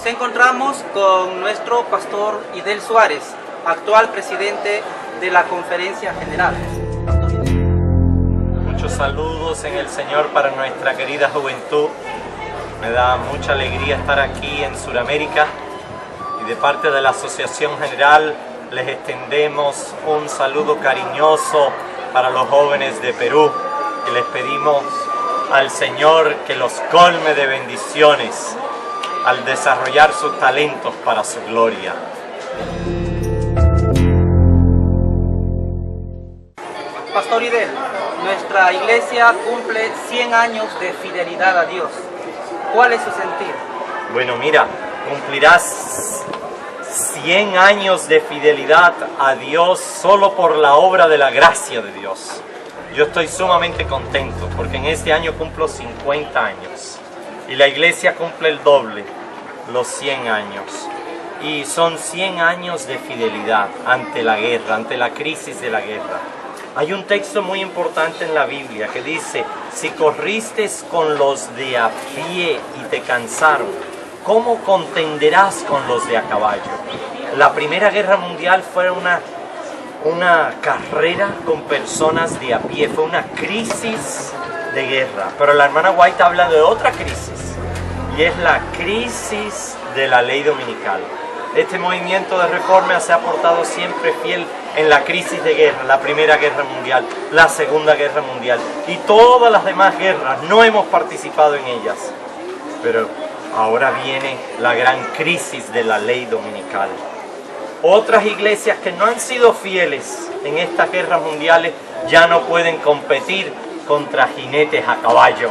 encontramos con nuestro pastor Idel Suárez, actual presidente de la Conferencia General. Muchos saludos en el Señor para nuestra querida juventud. Me da mucha alegría estar aquí en Sudamérica y de parte de la Asociación General les extendemos un saludo cariñoso para los jóvenes de Perú y les pedimos al Señor que los colme de bendiciones al desarrollar sus talentos para su gloria. Pastor Idel, nuestra iglesia cumple 100 años de fidelidad a Dios. ¿Cuál es su sentir? Bueno, mira, cumplirás 100 años de fidelidad a Dios solo por la obra de la gracia de Dios. Yo estoy sumamente contento porque en este año cumplo 50 años y la iglesia cumple el doble, los 100 años. Y son 100 años de fidelidad ante la guerra, ante la crisis de la guerra. Hay un texto muy importante en la Biblia que dice: si corriste con los de a pie y te cansaron, ¿cómo contenderás con los de a caballo? La Primera Guerra Mundial fue una carrera con personas de a pie, fue una crisis de guerra. Pero la hermana White habla de otra crisis, y es la crisis de la ley dominical. Este movimiento de reforma se ha portado siempre fiel en la crisis de guerra, la Primera Guerra Mundial, la Segunda Guerra Mundial y todas las demás guerras. No hemos participado en ellas, pero ahora viene la gran crisis de la ley dominical. Otras iglesias que no han sido fieles en estas guerras mundiales ya no pueden competir contra jinetes a caballo.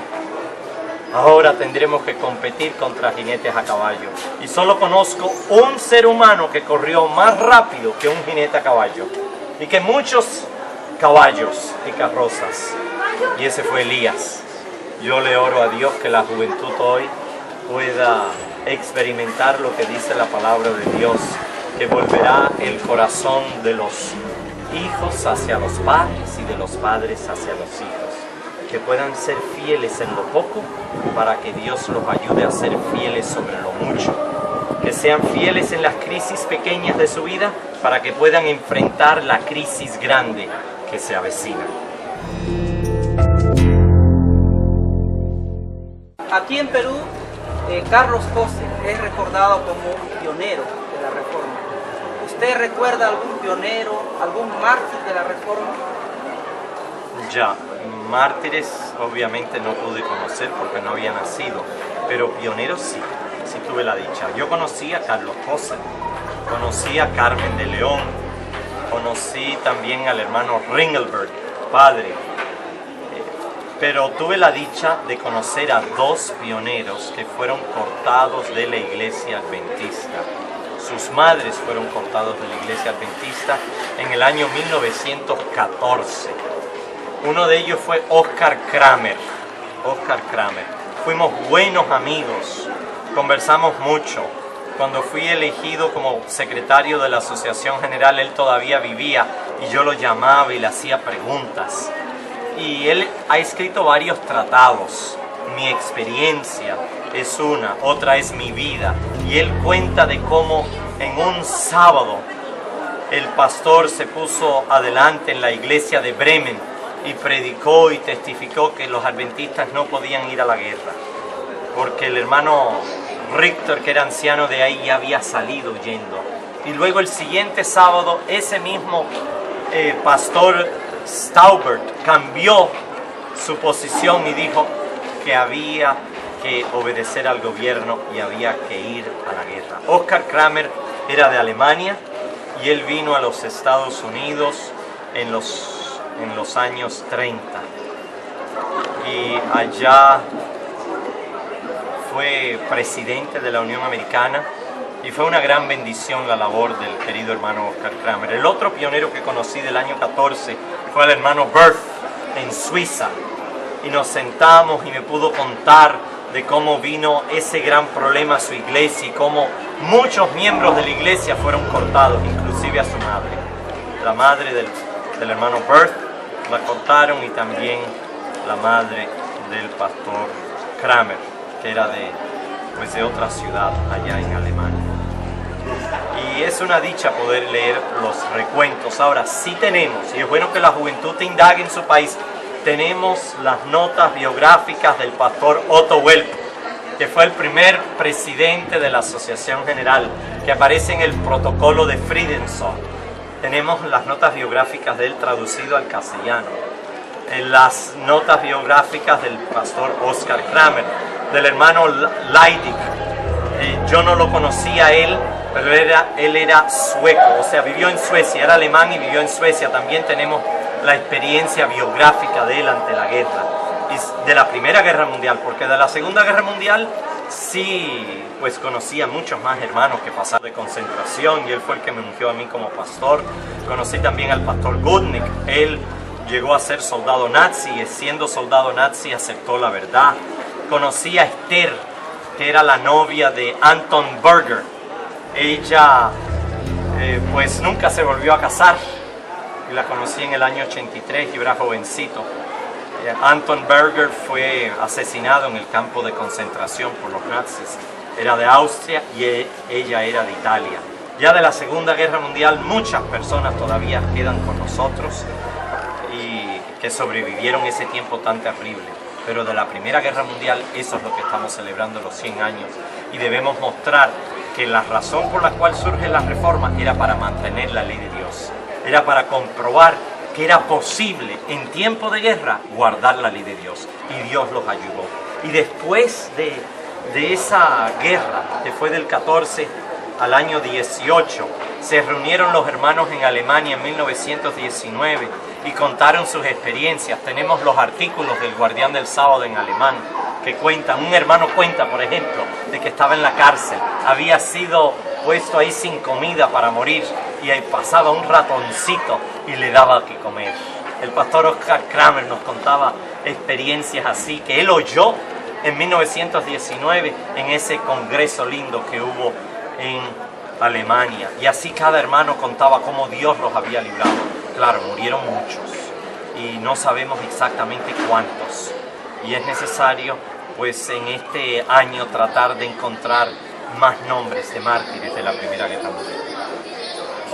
Ahora tendremos que competir contra jinetes a caballo. Y solo conozco un ser humano que corrió más rápido que un jinete a caballo. Y que muchos caballos y carrozas. Y ese fue Elías. Yo le oro a Dios que la juventud hoy pueda experimentar lo que dice la palabra de Dios. Que volverá el corazón de los hijos hacia los padres y de los padres hacia los hijos. Que puedan ser fieles en lo poco para que Dios los ayude a ser fieles sobre lo mucho. Que sean fieles en las crisis pequeñas de su vida para que puedan enfrentar la crisis grande que se avecina. Aquí en Perú, Carlos José es recordado como un pionero de la Reforma. ¿Usted recuerda algún pionero, algún mártir de la Reforma? Ya, mártires obviamente no pude conocer porque no había nacido, pero pioneros sí, sí tuve la dicha. Yo conocí a Carlos José, conocí a Carmen de León, conocí también al hermano Ringelberg, padre, pero tuve la dicha de conocer a dos pioneros que fueron cortados de la iglesia adventista. Sus madres fueron cortados de la iglesia adventista en el año 1914. Uno de ellos fue Oscar Kramer. Oscar Kramer. Fuimos buenos amigos, conversamos mucho. Cuando fui elegido como secretario de la Asociación General, él todavía vivía y yo lo llamaba y le hacía preguntas. Y él ha escrito varios tratados. Mi experiencia es una, otra es mi vida. Y él cuenta de cómo en un sábado el pastor se puso adelante en la iglesia de Bremen y predicó y testificó que los adventistas no podían ir a la guerra, porque el hermano Richter, que era anciano de ahí, ya había salido huyendo. Y luego el siguiente sábado, ese mismo pastor Staubert cambió su posición y dijo que había que obedecer al gobierno y había que ir a la guerra. Oscar Kramer era de Alemania y él vino a los Estados Unidos en los años 30 y allá fue presidente de la Unión Americana y fue una gran bendición la labor del querido hermano Oscar Kramer. El otro pionero que conocí del año 14 fue el hermano Berth en Suiza y nos sentamos y me pudo contar de cómo vino ese gran problema a su iglesia y cómo muchos miembros de la iglesia fueron cortados, inclusive a su madre. La madre del hermano Berth la cortaron y también la madre del pastor Kramer, que era pues de otra ciudad allá en Alemania. Y es una dicha poder leer los recuentos. Ahora sí tenemos, y es bueno que la juventud te indague en su país, tenemos las notas biográficas del pastor Otto Welp, que fue el primer presidente de la Asociación General, que aparece en el protocolo de Friedenszug. Tenemos las notas biográficas de él traducido al castellano. En las notas biográficas del pastor Oscar Kramer, del hermano Leidig. Yo no lo conocía a él, pero él era sueco, o sea, vivió en Suecia, era alemán y vivió en Suecia. También tenemos la experiencia biográfica de él ante la guerra, y de la Primera Guerra Mundial, porque de la Segunda Guerra Mundial sí, pues conocí a muchos más hermanos que pasaron de concentración, y él fue el que me ungió a mí como pastor. Conocí también al pastor Gutnick. Él llegó a ser soldado nazi, y siendo soldado nazi aceptó la verdad. Conocí a Esther, que era la novia de Anton Berger. Ella pues nunca se volvió a casar, y la conocí en el año 83, yo era jovencito. Anton Berger fue asesinado en el campo de concentración por los nazis. Era de Austria y ella era de Italia. Ya de la Segunda Guerra Mundial muchas personas todavía quedan con nosotros y que sobrevivieron ese tiempo tan terrible. Pero de la Primera Guerra Mundial, eso es lo que estamos celebrando, los 100 años. Y debemos mostrar que la razón por la cual surge la reforma era para mantener la ley de Dios. Era para comprobar que era posible en tiempo de guerra guardar la ley de Dios. Y Dios los ayudó. Y después de esa guerra, que fue del 14 al año 18, se reunieron los hermanos en Alemania en 1919 y contaron sus experiencias. Tenemos los artículos del Guardián del Sábado en alemán que cuentan. Un hermano cuenta, por ejemplo, de que estaba en la cárcel, había sido puesto ahí sin comida para morir, y ahí pasaba un ratoncito y le daba que comer. El pastor Oscar Kramer nos contaba experiencias así que él oyó en 1919 en ese congreso lindo que hubo en Alemania. Y así cada hermano contaba cómo Dios los había librado. Claro, murieron muchos y no sabemos exactamente cuántos. Y es necesario, pues, en este año tratar de encontrar más nombres de mártires de la Primera Guerra Mundial.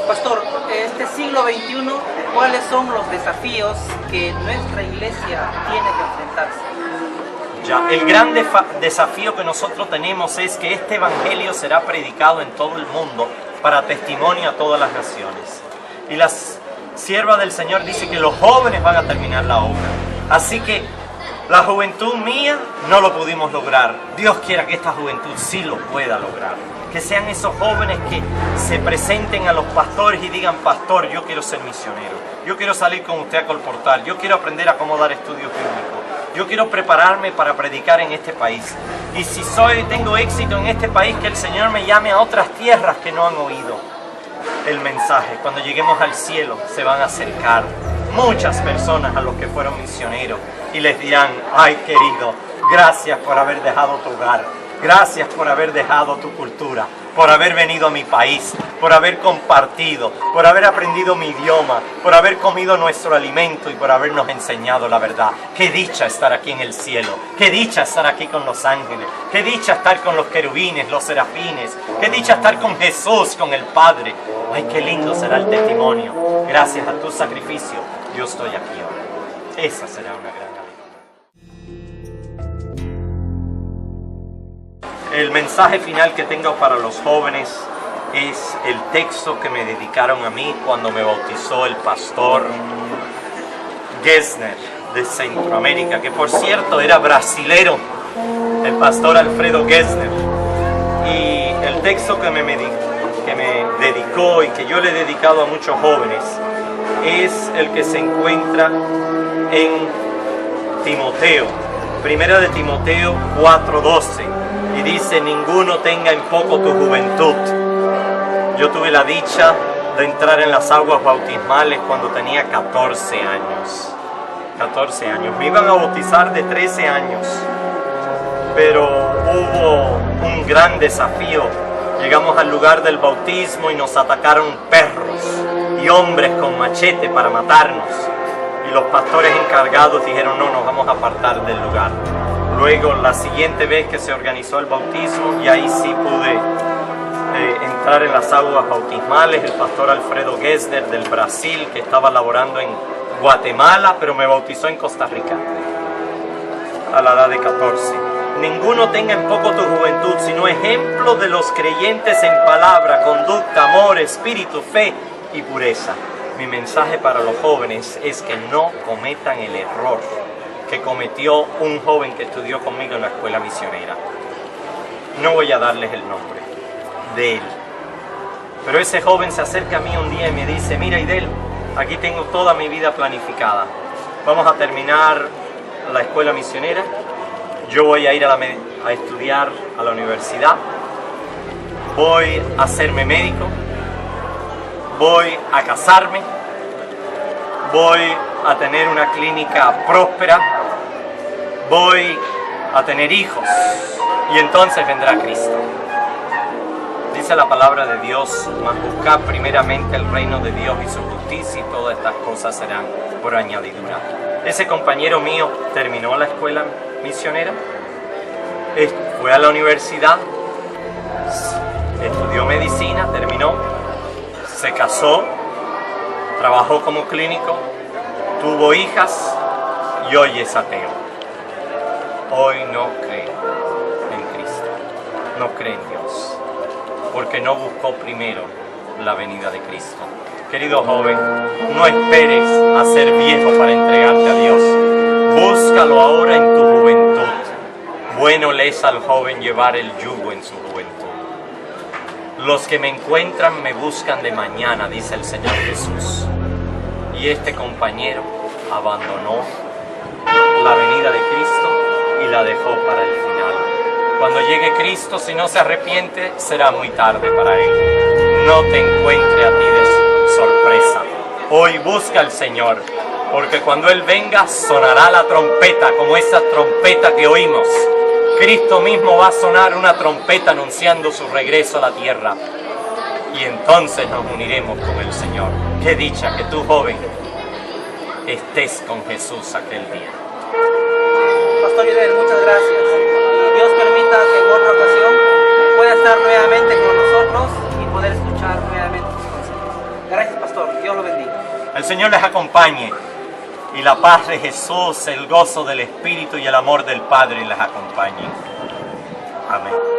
Pastor, este siglo XXI, ¿cuáles son los desafíos que nuestra iglesia tiene que enfrentarse? Ya, el gran desafío que nosotros tenemos es que este evangelio será predicado en todo el mundo para testimonio a todas las naciones. Y la sierva del Señor dice que los jóvenes van a terminar la obra. Así que la juventud mía no lo pudimos lograr. Dios quiera que esta juventud sí lo pueda lograr. Que sean esos jóvenes que se presenten a los pastores y digan: pastor, yo quiero ser misionero. Yo quiero salir con usted a colportar. Yo quiero aprender a cómo dar estudios bíblicos. Yo quiero prepararme para predicar en este país. Y si tengo éxito en este país, que el Señor me llame a otras tierras que no han oído el mensaje. Cuando lleguemos al cielo se van a acercar muchas personas a los que fueron misioneros y les dirán: ay querido, gracias por haber dejado tu hogar, gracias por haber dejado tu cultura, por haber venido a mi país, por haber compartido, por haber aprendido mi idioma, por haber comido nuestro alimento y por habernos enseñado la verdad. Qué dicha estar aquí en el cielo, qué dicha estar aquí con los ángeles, qué dicha estar con los querubines, los serafines, qué dicha estar con Jesús, con el Padre. Ay, qué lindo será el testimonio. Gracias a tu sacrificio, yo estoy aquí ahora. Esa será una gran alegría. El mensaje final que tengo para los jóvenes es el texto que me dedicaron a mí cuando me bautizó el pastor Gessner de Centroamérica, que por cierto era brasilero, el pastor Alfredo Gessner. Y el texto que me dedicó y que yo le he dedicado a muchos jóvenes es el que se encuentra en Timoteo, primera de Timoteo 4:12, y dice: ninguno tenga en poco tu juventud. Yo tuve la dicha de entrar en las aguas bautismales cuando tenía 14 años. 14 años. Me iban a bautizar de 13 años, pero hubo un gran desafío. Llegamos al lugar del bautismo y nos atacaron perros y hombres con machete para matarnos. Y los pastores encargados dijeron: no, nos vamos a apartar del lugar. Luego, la siguiente vez que se organizó el bautismo, y ahí sí pude entrar en las aguas bautismales, el pastor Alfredo Gessner del Brasil, que estaba laborando en Guatemala, pero me bautizó en Costa Rica a la edad de 14. Ninguno tenga en poco tu juventud, sino ejemplo de los creyentes en palabra, conducta, amor, espíritu, fe y pureza. Mi mensaje para los jóvenes es que no cometan el error que cometió un joven que estudió conmigo en la escuela misionera. No voy a darles el nombre de él, pero ese joven se acerca a mí un día y me dice: mira, Idel, aquí tengo toda mi vida planificada. Vamos a terminar la escuela misionera, yo voy a ir a estudiar a la universidad, voy a hacerme médico, voy a casarme, voy a tener una clínica próspera, voy a tener hijos, y entonces vendrá Cristo. Dice la palabra de Dios: mas buscad primeramente el reino de Dios y su justicia, y todas estas cosas serán por añadidura. Ese compañero mío terminó la escuela misionera, fue a la universidad, estudió medicina, terminó, se casó, trabajó como clínico, tuvo hijas y hoy es ateo. Hoy no cree en Cristo, no cree en Dios, porque no buscó primero la venida de Cristo. Querido joven, no esperes a ser viejo para entregarte a Dios. Búscalo ahora en tu juventud. Bueno le es al joven llevar el yugo en su juventud. Los que me encuentran me buscan de mañana, dice el Señor Jesús. Y este compañero abandonó la venida de Cristo y la dejó para el final. Cuando llegue Cristo, si no se arrepiente, será muy tarde para él. No te encuentre a ti de sorpresa. Hoy busca al Señor, porque cuando Él venga sonará la trompeta, como esa trompeta que oímos. Cristo mismo va a sonar una trompeta anunciando su regreso a la tierra, y entonces nos uniremos con el Señor. Qué dicha que tú, joven, estés con Jesús aquel día. Pastor Idel, muchas gracias. Y Dios permita que en otra ocasión pueda estar nuevamente con nosotros y poder escuchar nuevamente sus consejos. Gracias, pastor. Dios lo bendiga. El Señor les acompañe, y la paz de Jesús, el gozo del Espíritu y el amor del Padre les acompañen. Amén.